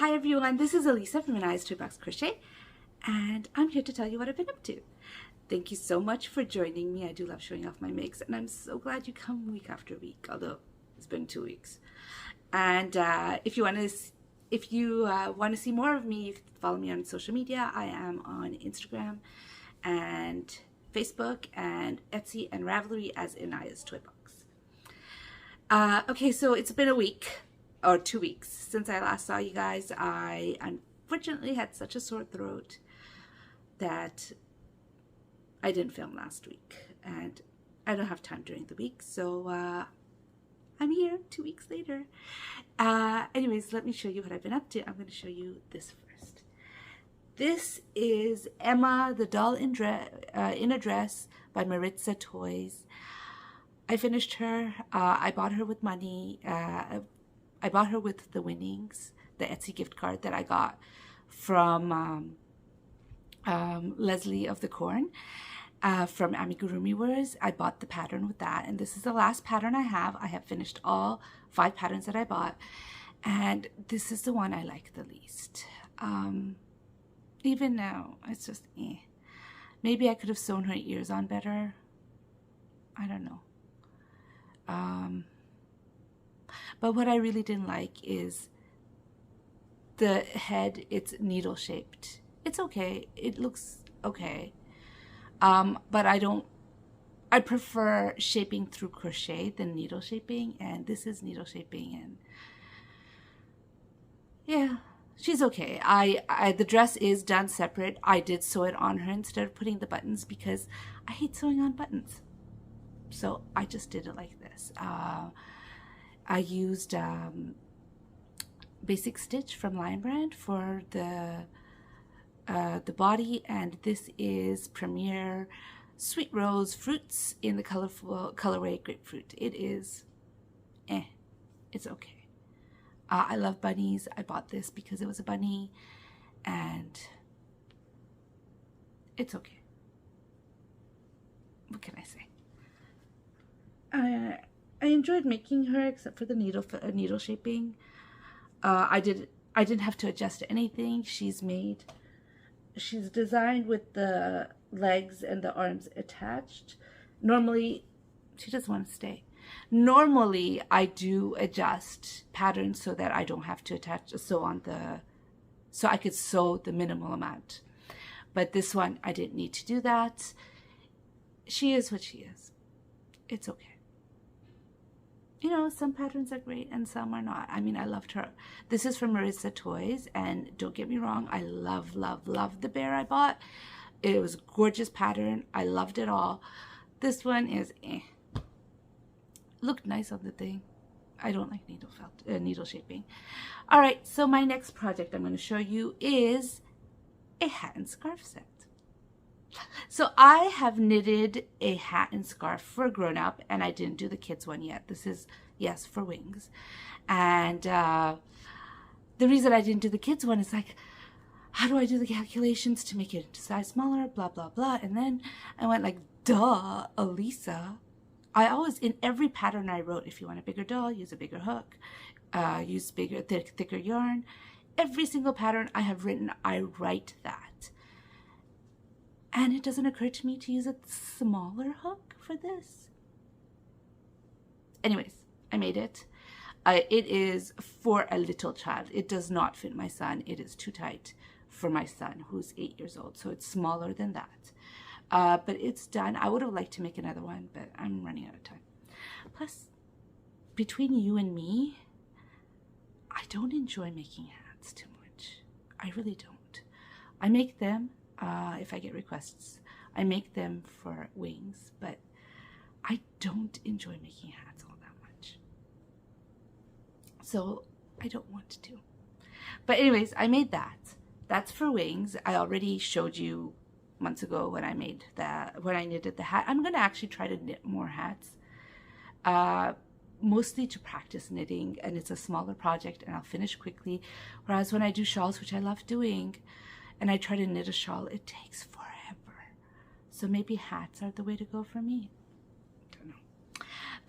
Hi everyone, this is Elisa from An Eyes to a Box Crochet, and I'm here to tell you what I've been up to. Thank you so much for joining me. I do love showing off my makes, and I'm so glad you come week after week, although it's been 2 weeks. And if you want to see more of me, you can follow me on social media. I am on Instagram and Facebook and Etsy and Ravelry as An Eyes to a Box. Okay, so it's been a week or 2 weeks since I last saw you guys. I unfortunately had such a sore throat that I didn't film last week, and I don't have time during the week, so I'm here 2 weeks later. Anyways, let me show you what I've been up to. I'm going to show you this first. This is Emma the Doll in a Dress by Maritza Toys. I finished her. I bought her with money. I bought her with the winnings, the Etsy gift card that I got from Leslie of the Corn from Amigurumi Wares. I bought the pattern with that, and this is the last pattern I have. I have finished all 5 patterns that I bought, and this is the one I like the least. Even now, it's just Maybe I could have sewn her ears on better. I don't know. But what I really didn't like is the head. It's needle shaped. It's okay. It looks okay. But I prefer shaping through crochet than needle shaping, and this is needle shaping, and yeah, she's okay. The dress is done separate. I did sew it on her instead of putting the buttons because I hate sewing on buttons. So I just did it like this. I used Basic Stitch from Lion Brand for the body, and this is Premier Sweet Rose Fruits in the colorway Grapefruit. It is it's okay. I love bunnies. I bought this because it was a bunny, and it's okay. What can I say? I enjoyed making her, except for the needle shaping. I didn't have to adjust anything. She's designed with the legs and the arms attached. Normally, she doesn't want to stay. Normally, I do adjust patterns so that I don't have to so I could sew the minimal amount. But this one, I didn't need to do that. She is what she is. It's okay. You know, some patterns are great and some are not. I mean, I loved her. This is from Maritza Toys, and don't get me wrong, I love, love, love the bear I bought. It was a gorgeous pattern. I loved it all. This one is Looked nice on the thing. I don't like needle shaping. All right, so my next project I'm going to show you is a hat and scarf set. So I have knitted a hat and scarf for a grown-up, and I didn't do the kids one yet. This is, yes, for wings. And the reason I didn't do the kids one is like, how do I do the calculations to make it into size smaller, blah, blah, blah. And then I went like, duh, Elisa. I always, in every pattern I wrote, if you want a bigger doll, use a bigger hook, use thicker yarn. Every single pattern I have written, I write that. And it doesn't occur to me to use a smaller hook for this. Anyways, I made it. It is for a little child. It does not fit my son. It is too tight for my son, who's 8 years old. So it's smaller than that. But it's done. I would have liked to make another one, but I'm running out of time. Plus, between you and me, I don't enjoy making hats too much. I really don't. I make them. If I get requests, I make them for wings, but I don't enjoy making hats all that much. So I don't want to. But anyways, I made that. That's for wings. I already showed you months ago when I knitted the hat. I'm going to actually try to knit more hats, mostly to practice knitting, and it's a smaller project and I'll finish quickly. Whereas when I do shawls, which I love doing, and I try to knit a shawl, it takes forever. So maybe hats are the way to go for me. I don't know.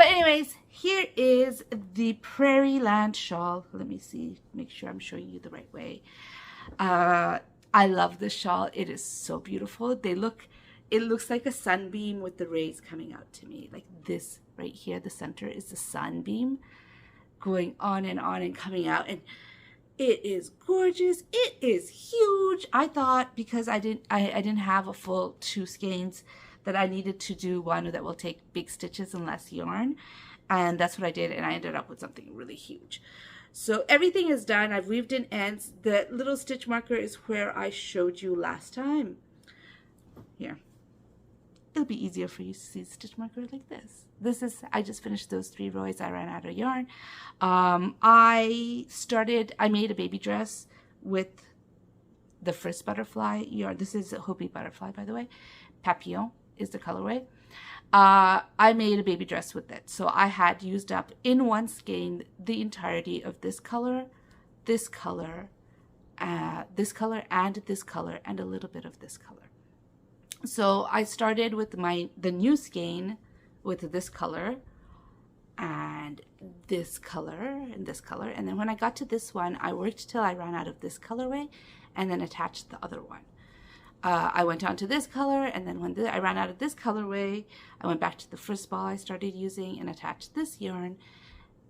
But anyways, here is the Prairie Land shawl. Let me see, make sure I'm showing you the right way. I love this shawl. It is so beautiful. It looks like a sunbeam with the rays coming out to me. Like this right here, the center is the sunbeam going on and coming out. And it is gorgeous. It is huge. I thought because I didn't have a full 2 skeins that I needed to do one that will take big stitches and less yarn. And that's what I did. And I ended up with something really huge. So everything is done. I've weaved in ends. The little stitch marker is where I showed you last time. Here. It'll be easier for you to see the stitch marker like this. I just finished those 3 rows. I ran out of yarn. I made a baby dress with the first butterfly yarn. This is a Hopi butterfly, by the way. Papillon is the colorway. I made a baby dress with it. So I had used up in one skein the entirety of this color, this color, this color, and this color, and a little bit of this color. So I started with the new skein with this color and this color and this color. And then when I got to this one, I worked till I ran out of this colorway and then attached the other one. I went on to this color, and then when I ran out of this colorway, I went back to the first ball I started using and attached this yarn,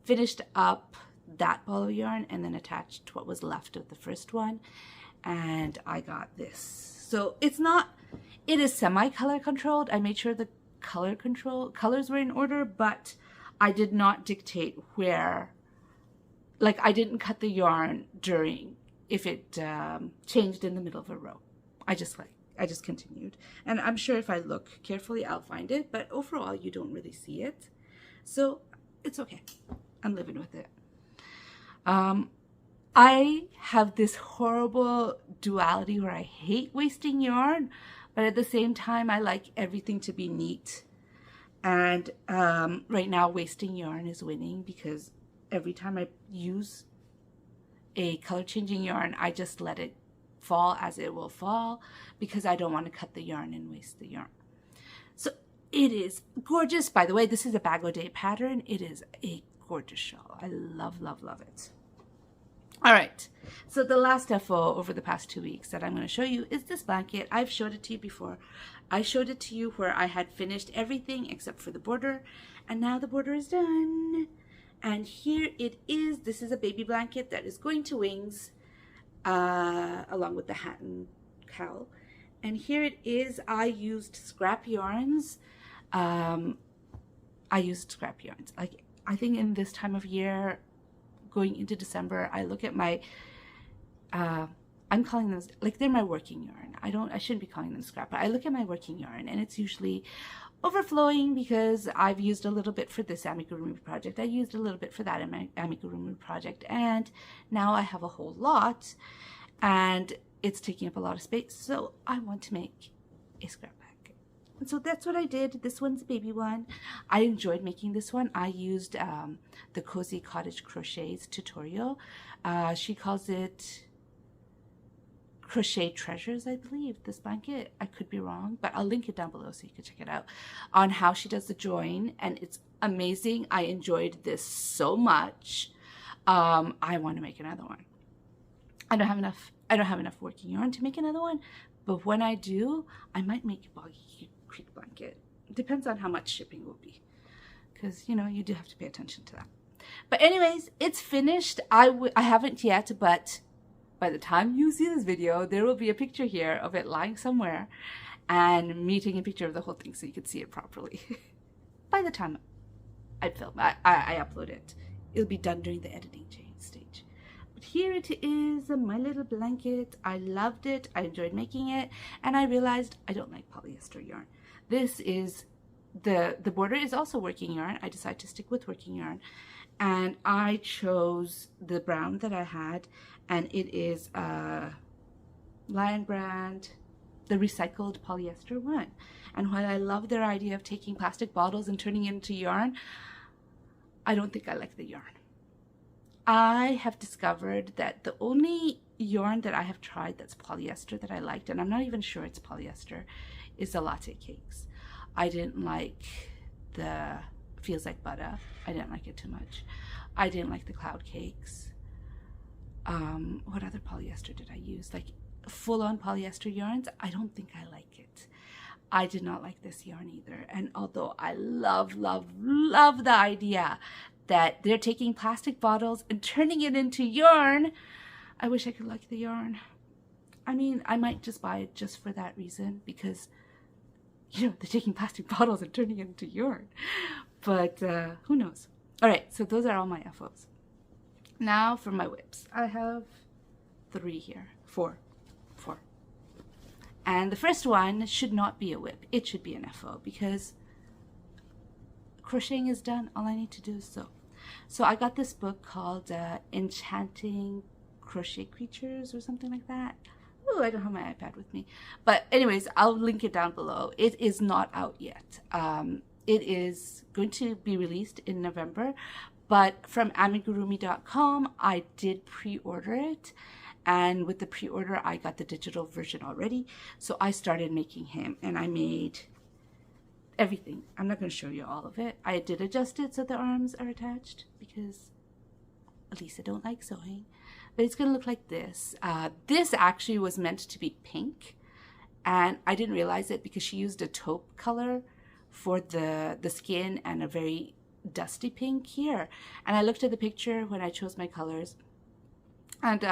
finished up that ball of yarn, and then attached what was left of the first one, and I got this. So it is semi-color controlled. I made sure the colors were in order, but I did not dictate where, like I didn't cut the yarn if it changed in the middle of a row. I just continued. And I'm sure if I look carefully, I'll find it. But overall, you don't really see it. So it's okay. I'm living with it. I have this horrible duality where I hate wasting yarn, but at the same time, I like everything to be neat. And right now, wasting yarn is winning because every time I use a color changing yarn, I just let it fall as it will fall because I don't want to cut the yarn and waste the yarn. So it is gorgeous. By the way, this is a Bag O' Day pattern. It is a gorgeous shawl. I love, love, love it. All right, so the last FO over the past 2 weeks that I'm going to show you is this blanket. I've showed it to you before. I showed it to you where I had finished everything except for the border, and now the border is done. And here it is. This is a baby blanket that is going to wings along with the hat and cowl. And here it is. I used scrap yarns. Like I think in this time of year, going into December, I look at my, I'm calling them, like they're my working yarn. I shouldn't be calling them scrap, but I look at my working yarn and it's usually overflowing because I've used a little bit for this amigurumi project. I used a little bit for that amigurumi project. And now I have a whole lot and it's taking up a lot of space. So I want to make a scrap bag. And so that's what I did. This one's a baby one. I enjoyed making this one. I used the Cozy Cottage Crochets tutorial. She calls it Crochet Treasures, I believe, this blanket. I could be wrong, but I'll link it down below so you can check it out on how she does the join. And it's amazing. I enjoyed this so much. I want to make another one. I don't have enough working yarn to make another one, but when I do, I might make a Boggy Creek blanket. It depends on how much shipping will be, because you know you do have to pay attention to that. But anyways, it's finished. I haven't yet, but by the time you see this video, there will be a picture here of it lying somewhere, and me taking a picture of the whole thing so you can see it properly. By the time I film, I upload it, it'll be done during the editing stage. Here it is, my little blanket. I loved it. I enjoyed making it. And I realized I don't like polyester yarn. This is, the border is also working yarn. I decided to stick with working yarn. And I chose the brown that I had. And it is Lion Brand, the recycled polyester one. And while I love their idea of taking plastic bottles and turning it into yarn, I don't think I like the yarn. I have discovered that the only yarn that I have tried that's polyester that I liked, and I'm not even sure it's polyester, is the latte cakes. I didn't like the feels like butter. I didn't like it too much. I didn't like the cloud cakes. What other polyester did I use? Like full-on polyester yarns, I don't think I like it. I did not like this yarn either. And although I love the idea that they're taking plastic bottles and turning it into yarn, I wish I could like the yarn. I mean, I might just buy it just for that reason, because, you know, they're taking plastic bottles and turning it into yarn. But who knows? All right, so those are all my FOs. Now for my whips. I have 3 here. 4. And the first one should not be a whip. It should be an FO, because crocheting is done. All I need to do is sew. So I got this book called Enchanting Crochet Creatures or something like that. Oh, I don't have my iPad with me. But anyways, I'll link it down below. It is not out yet. It is going to be released in November. But from amigurumi.com, I did pre-order it. And with the pre-order, I got the digital version already. So I started making him, and I made everything. I'm not going to show you all of it. I did adjust it so the arms are attached, because Elisa don't like sewing. But it's going to look like this. This actually was meant to be pink, and I didn't realize it because she used a taupe color for the skin and a very dusty pink here. And I looked at the picture when I chose my colors, and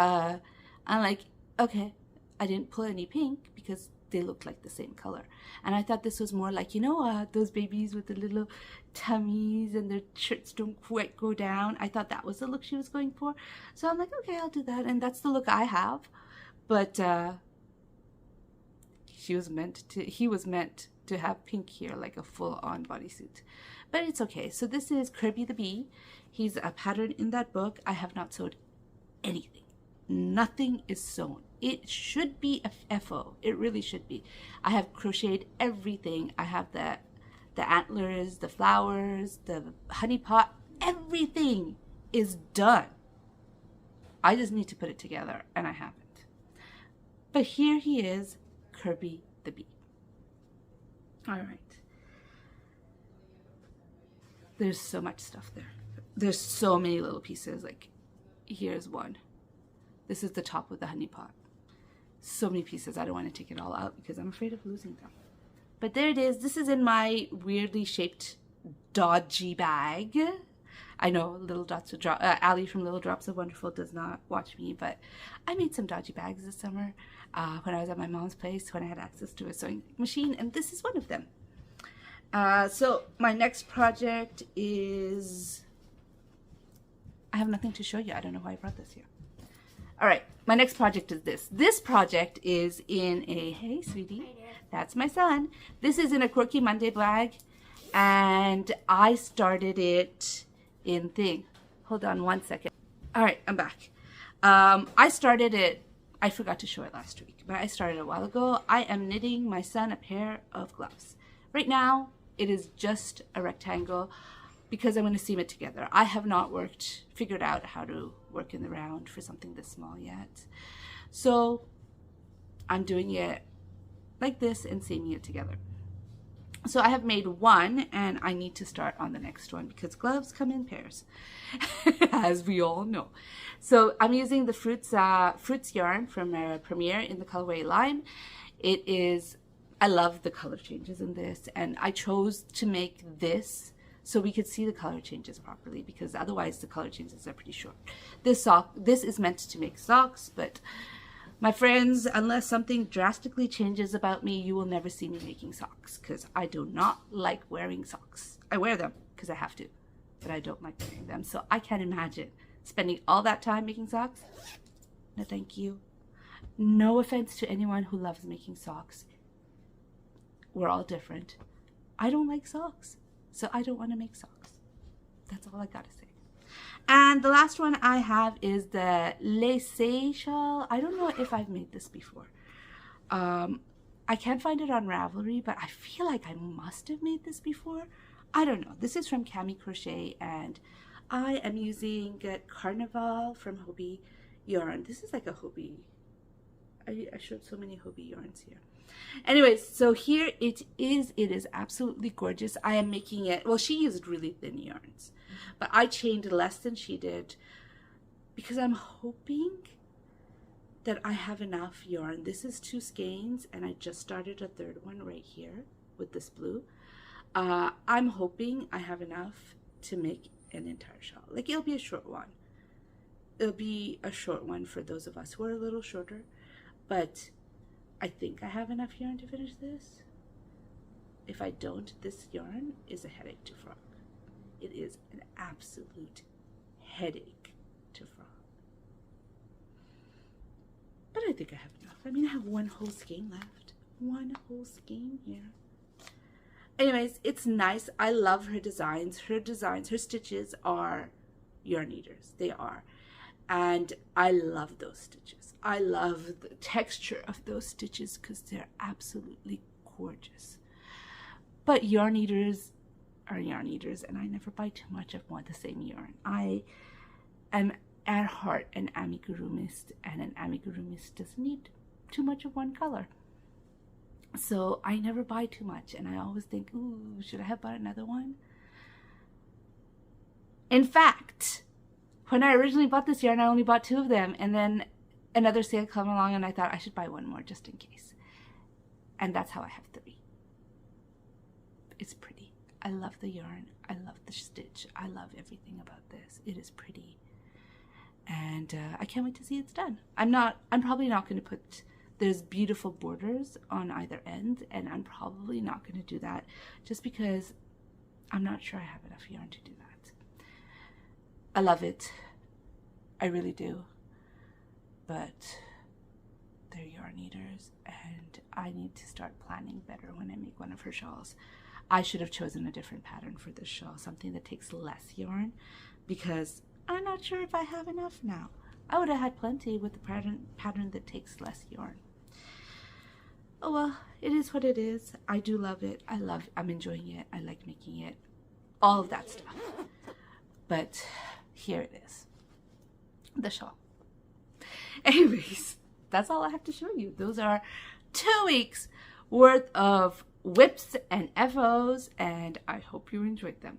I'm like, okay, I didn't pull any pink because they looked like the same color. And I thought this was more like, you know, those babies with the little tummies and their shirts don't quite go down. I thought that was the look she was going for. So I'm like, okay, I'll do that. And that's the look I have. But he was meant to have pink here, like a full-on bodysuit. But it's okay. So this is Kirby the Bee. He's a pattern in that book. I have not sewed anything. Nothing is sewn. It should be a FO. It really should be. I have crocheted everything. I have the antlers, the flowers, the honey pot. Everything is done. I just need to put it together, and I haven't. But here he is, Kirby the Bee. All right. There's so much stuff there. There's so many little pieces. Like, here's one. This is the top of the honey pot. So many pieces. I don't want to take it all out because I'm afraid of losing them. But there it is. This is in my weirdly shaped dodgy bag. I know Little Dots of Ali from Little Drops of Wonderful does not watch me, but I made some dodgy bags this summer when I was at my mom's place when I had access to a sewing machine, and this is one of them. So my next project is... I have nothing to show you. I don't know why I brought this here. All right, my next project is this. This project is in a, hey sweetie, that's my son. This is in a Quirky Monday bag, and I started it in thing. Hold on one second. All right, I'm back. I started it, I forgot to show it last week, but I started a while ago. I am knitting my son a pair of gloves. Right now, it is just a rectangle because I'm going to seam it together. I have not figured out how to work in the round for something this small yet. So I'm doing it like this and seaming it together. So I have made one, and I need to start on the next one because gloves come in pairs, as we all know. So I'm using the Fruits yarn from Prairie in the colorway Lime. It is, I love the color changes in this, and I chose to make this so we could see the color changes properly, because otherwise the color changes are pretty short. This is meant to make socks, but my friends, unless something drastically changes about me, you will never see me making socks, because I do not like wearing socks. I wear them because I have to, but I don't like wearing them. So I can't imagine spending all that time making socks. No, thank you. No offense to anyone who loves making socks. We're all different. I don't like socks, so I don't want to make socks. That's all I gotta say. And the last one I have is the Laissez shawl. I don't know if I've made this before. I can't find it on Ravelry, but I feel like I must have made this before. I don't know. This is from Cami Crochet, and I am using Carnival from Hobie yarn. This is like a Hobie. I showed so many Hobie yarns here. Anyways, so here it is. It is absolutely gorgeous. I am making it, well, she used really thin yarns, but I chained less than she did because I'm hoping that I have enough yarn. This is 2 skeins, and I just started a 3rd one right here with this blue. I'm hoping I have enough to make an entire shawl. Like, it'll be a short one. It'll be a short one for those of us who are a little shorter, but I think I have enough yarn to finish this. If I don't, this yarn is a headache to frock. It is an absolute headache to frock. But I think I have enough. I mean, I have 1 whole skein left. 1 whole skein here. Anyways, it's nice. I love her designs. Her stitches are yarn eaters. They are. And I love those stitches. I love the texture of those stitches because they're absolutely gorgeous. But yarn eaters are yarn eaters, and I never buy too much of one the same yarn. I am at heart an amigurumist, and an amigurumist doesn't need too much of one color. So I never buy too much, and I always think, ooh, should I have bought another one? In fact, when I originally bought this yarn, I only bought 2 of them, and then another sale came along, and I thought I should buy 1 more just in case. And that's how I have 3. It's pretty. I love the yarn. I love the stitch. I love everything about this. It is pretty. And I can't wait to see it's done. I'm probably not going to put, there's beautiful borders on either end, and I'm probably not going to do that just because I'm not sure I have enough yarn to do that. I love it. I really do. But they're yarn eaters, and I need to start planning better when I make one of her shawls. I should have chosen a different pattern for this shawl, something that takes less yarn, because I'm not sure if I have enough now. I would have had plenty with the pattern that takes less yarn. Oh well, it is what it is. I do love it. I'm enjoying it. I like making it. All of that stuff. But here it is. The shawl. Anyways, that's all I have to show you. Those are 2 weeks worth of whips and FOs, and I hope you enjoyed them.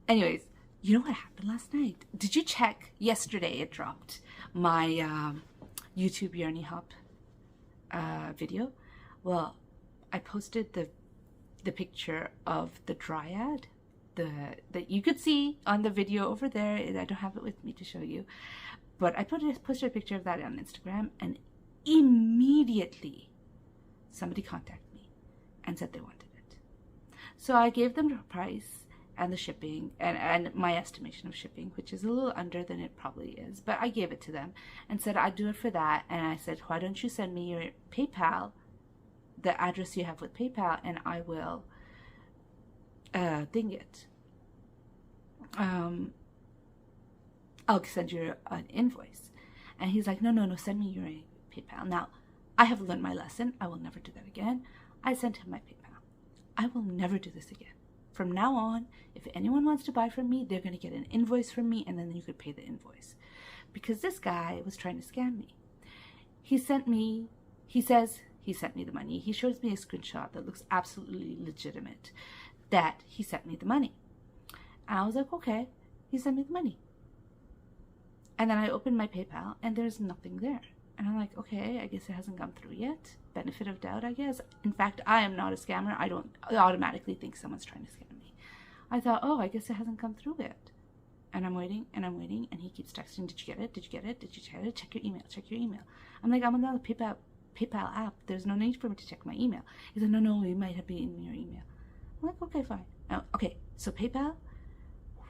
Anyways, you know what happened last night? Did you check? Yesterday it dropped my YouTube Yarny Hop video. Well, I posted the picture of the dryad that you could see on the video over there. I don't have it with me to show you, but I posted a picture of that on Instagram, and immediately somebody contacted me and said they wanted it. So I gave them the price and the shipping and my estimation of shipping, which is a little under than it probably is, but I gave it to them and said I'd do it for that. And I said, why don't you send me your PayPal, the address you have with PayPal, and I will ding it. I'll send you an invoice. And he's like, no, send me your PayPal. Now, I have learned my lesson. I will never do that again. I sent him my PayPal. I will never do this again. From now on, if anyone wants to buy from me, they're going to get an invoice from me, and then you could pay the invoice. Because this guy was trying to scam me. He says he sent me the money. He shows me a screenshot that looks absolutely legitimate that he sent me the money. And I was like, okay, he sent me the money. And then I opened my PayPal, and there's nothing there. And I'm like, okay, I guess it hasn't come through yet. Benefit of doubt, I guess. In fact, I am not a scammer. I don't automatically think someone's trying to scam me. I thought, oh, I guess it hasn't come through yet. And I'm waiting, and he keeps texting, did you get it? Did you get it? Did you get it? Check your email. Check your email. I'm like, I'm on the PayPal app. There's no need for me to check my email. He said, no, it might have been in your email. I'm like, okay, fine. Okay, so PayPal,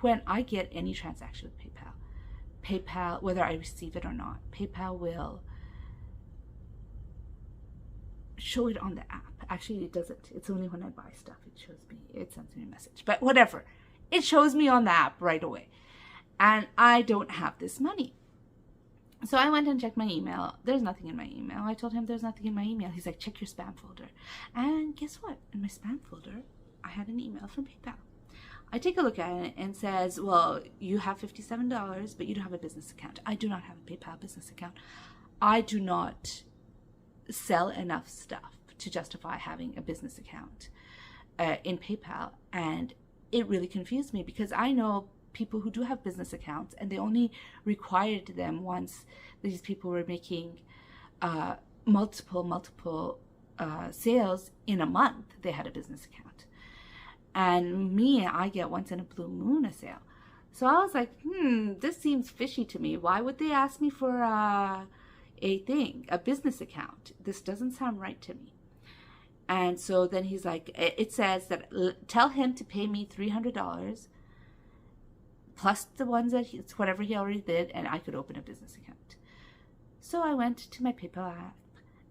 when I get any transaction with PayPal, whether I receive it or not, PayPal will show it on the app. Actually, it doesn't. It's only when I buy stuff it shows me. It sends me a message. But whatever. It shows me on the app right away. And I don't have this money. So I went and checked my email. There's nothing in my email. I told him there's nothing in my email. He's like, check your spam folder. And guess what? In my spam folder, I had an email from PayPal. I take a look at it and says, well, you have $57, but you don't have a business account. I do not have a PayPal business account. I do not sell enough stuff to justify having a business account in PayPal. And it really confused me, because I know people who do have business accounts and they only required them once these people were making multiple sales in a month. They had a business account. And me, I get once in a blue moon a sale. So I was like, this seems fishy to me. Why would they ask me for a business account? This doesn't sound right to me. And so then he's like, it says that tell him to pay me $300 plus the ones that it's whatever he already did, and I could open a business account. So I went to my PayPal app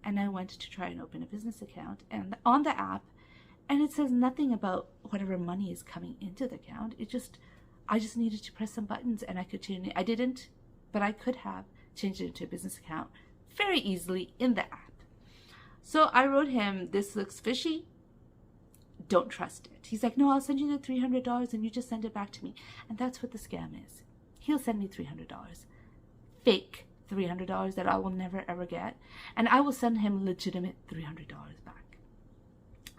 and I went to try and open a business account, and on the app, and it says nothing about whatever money is coming into the account. I just needed to press some buttons and I could change it. I didn't, but I could have changed it into a business account very easily in the app. So I wrote him, this looks fishy. Don't trust it. He's like, no, I'll send you the $300 and you just send it back to me. And that's what the scam is. He'll send me $300. Fake $300 that I will never ever get. And I will send him legitimate $300 back.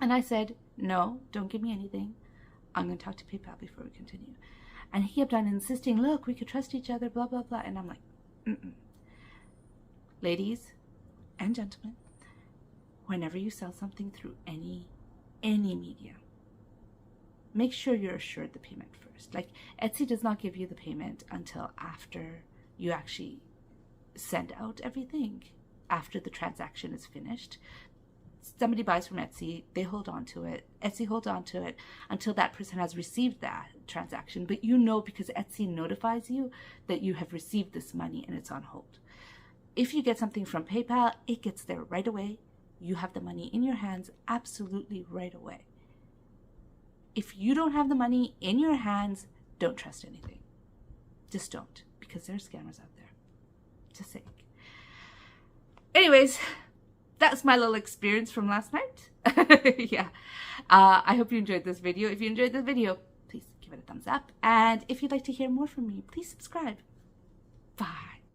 And I said, no, don't give me anything. I'm going to talk to PayPal before we continue. And he kept on insisting, look, we could trust each other, blah, blah, blah. And I'm like, Ladies and gentlemen, whenever you sell something through any media, make sure you're assured the payment first. Like, Etsy does not give you the payment until after you actually send out everything, after the transaction is finished. Somebody buys from Etsy, they hold on to it. Etsy holds on to it until that person has received that transaction. But you know, because Etsy notifies you that you have received this money and it's on hold. If you get something from PayPal, it gets there right away. You have the money in your hands absolutely right away. If you don't have the money in your hands, don't trust anything. Just don't, because there are scammers out there. Just saying. Anyways, that's my little experience from last night. Yeah. I hope you enjoyed this video. If you enjoyed this video, please give it a thumbs up. And if you'd like to hear more from me, please subscribe. Bye.